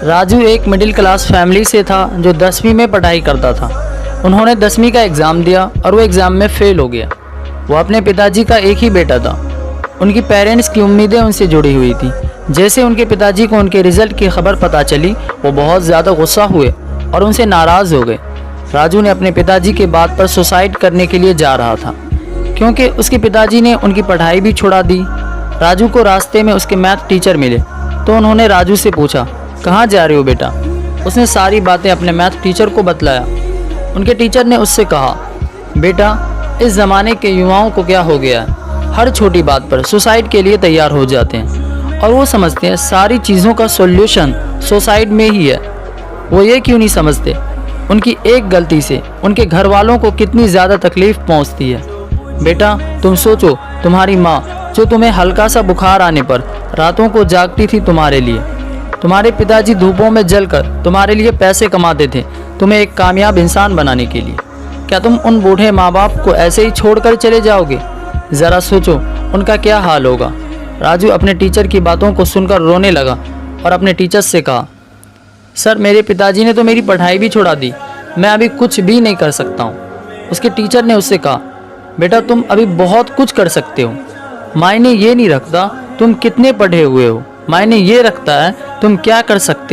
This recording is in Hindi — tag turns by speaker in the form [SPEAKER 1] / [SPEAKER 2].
[SPEAKER 1] राजू एक मिडिल क्लास फैमिली से था जो 10वीं में पढ़ाई करता था। उन्होंने 10वीं का एग्ज़ाम दिया और वो एग्ज़ाम में फ़ेल हो गया। वो अपने पिताजी का एक ही बेटा था। उनकी पेरेंट्स की उम्मीदें उनसे जुड़ी हुई थी। जैसे उनके पिताजी को उनके रिज़ल्ट की खबर पता चली, वो बहुत ज़्यादा गुस्सा हुए और उनसे नाराज़ हो गए। राजू ने अपने पिताजी के बात पर सुसाइड करने के लिए जा रहा था, क्योंकि उसके पिताजी ने उनकी पढ़ाई भी छुड़ा दी। राजू को रास्ते में उसके मैथ टीचर मिले तो उन्होंने राजू से पूछा, कहाँ जा रहे हो बेटा? उसने सारी बातें अपने मैथ टीचर को बतलाया। उनके टीचर ने उससे कहा, बेटा इस ज़माने के युवाओं को क्या हो गया है, हर छोटी बात पर सुसाइड के लिए तैयार हो जाते हैं और वो समझते हैं सारी चीज़ों का सॉल्यूशन सुसाइड में ही है। वो ये क्यों नहीं समझते उनकी एक गलती से उनके घर वालों को कितनी ज़्यादा तकलीफ़ पहुंचती है। बेटा तुम सोचो, तुम्हारी माँ जो तुम्हें हल्का सा बुखार आने पर रातों को जागती थी तुम्हारे लिए, तुम्हारे पिताजी धूपों में जलकर तुम्हारे लिए पैसे कमाते थे तुम्हें एक कामयाब इंसान बनाने के लिए। क्या तुम उन बूढ़े माँ बाप को ऐसे ही छोड़कर चले जाओगे? ज़रा सोचो उनका क्या हाल होगा। राजू अपने टीचर की बातों को सुनकर रोने लगा और अपने टीचर से कहा, सर मेरे पिताजी ने तो मेरी पढ़ाई भी छुड़ा दी, मैं अभी कुछ भी नहीं कर सकता हूँ। उसके टीचर ने उससे कहा, बेटा तुम अभी बहुत कुछ कर सकते हो, मायने ये नहीं रखता तुम कितने पढ़े हुए हो, मायने ये रखता है तुम क्या कर सकते हो।